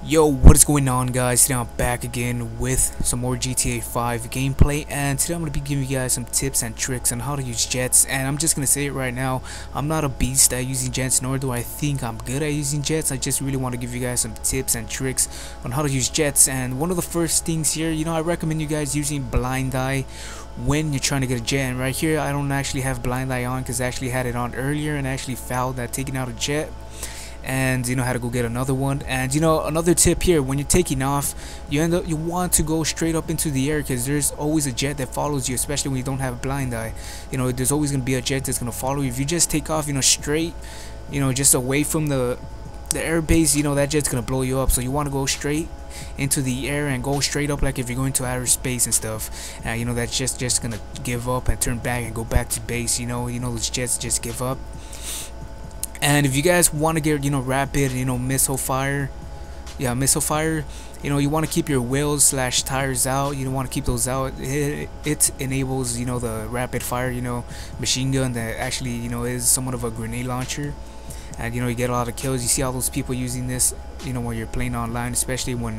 Yo, what is going on, guys? Today I'm back again with some more GTA 5 gameplay, and today I'm going to be giving you guys some tips and tricks on how to use jets. And I'm just going to say it right now, I'm not a beast at using jets, nor do I think I'm good at using jets. I just really want to give you guys some tips and tricks on how to use jets. And one of the first things here, I recommend you guys using blind eye when you're trying to get a jet. And right here I don't actually have blind eye on because I actually had it on earlier and I actually fouled at taking out a jet, and had to go get another one. And another tip here, when you're taking off, you want to go straight up into the air, because there's always a jet that follows you, especially when you don't have blind eye. There's always going to be a jet that's going to follow you. If you just take off straight, just away from the air base, that jet's going to blow you up. So you want to go straight into the air and go straight up, like if you're going to outer space and stuff. And that jet's just going to give up and turn back and go back to base. Those jets just give up. And if you guys want to get rapid missile fire, you want to keep your wheels slash tires out. You don't want to keep those out. It enables the rapid fire machine gun that actually is somewhat of a grenade launcher. And you get a lot of kills. You see all those people using this when you're playing online, especially when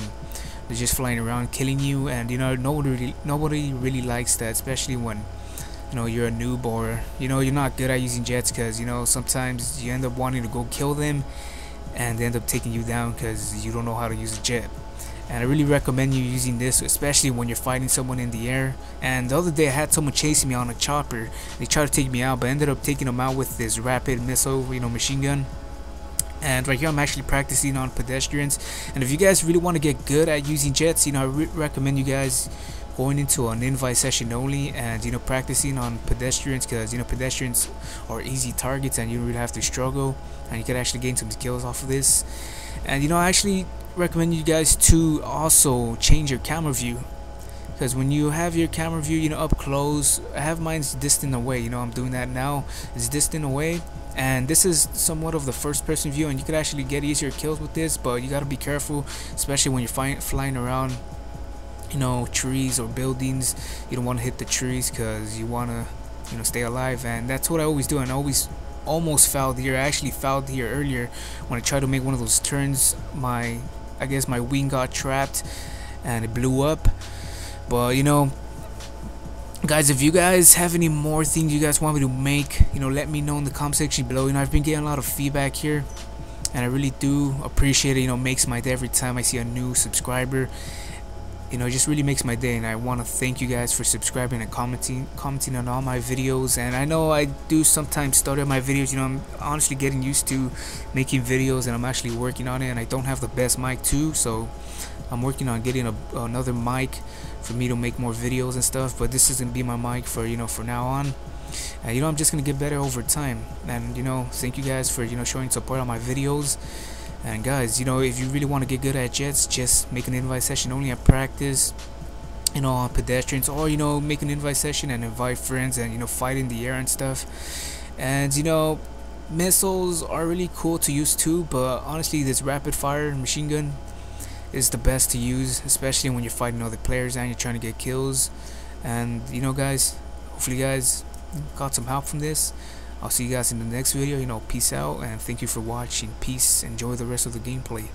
they're just flying around killing you. And nobody really likes that, especially when you're a noob, or you're not good at using jets, because sometimes you end up wanting to go kill them and they end up taking you down because you don't know how to use a jet. And I really recommend you using this, especially when you're fighting someone in the air. And the other day I had someone chasing me on a chopper. They tried to take me out, but I ended up taking them out with this rapid missile machine gun. And right here I'm actually practicing on pedestrians. And if you guys really want to get good at using jets, I recommend you guys going into an invite session only and practicing on pedestrians, because pedestrians are easy targets and you don't really have to struggle, and you can actually gain some skills off of this. And I actually recommend you guys to also change your camera view, because when you have your camera view up close, I have mine's distant away. I'm doing that now. It's distant away, and this is somewhat of the first person view, and you could actually get easier kills with this, but you got to be careful, especially when you're flying around trees or buildings. You don't want to hit the trees because you want to stay alive. And that's what I always do, and I always almost fouled here. I actually fouled here earlier when I tried to make one of those turns. I guess my wing got trapped and it blew up. But guys, if you guys have any more things you guys want me to make, let me know in the comment section below. I've been getting a lot of feedback here, and I really do appreciate it. Makes my day every time I see a new subscriber. It just really makes my day, and I want to thank you guys for subscribing and commenting on all my videos. And I know I do sometimes stutter my videos. I'm honestly getting used to making videos, and I'm actually working on it. And I don't have the best mic too, so I'm working on getting another mic for me to make more videos and stuff. But this is gonna be my mic for for now on. And I'm just gonna get better over time. And thank you guys for showing support on my videos. And guys, if you really want to get good at jets, just make an invite session only and practice on pedestrians, or make an invite session and invite friends and fight in the air and stuff. And missiles are really cool to use too, but honestly this rapid fire machine gun is the best to use, especially when you're fighting other players and you're trying to get kills. And guys, hopefully you guys got some help from this. I'll see you guys in the next video. Peace out, and thank you for watching. Peace. Enjoy the rest of the gameplay.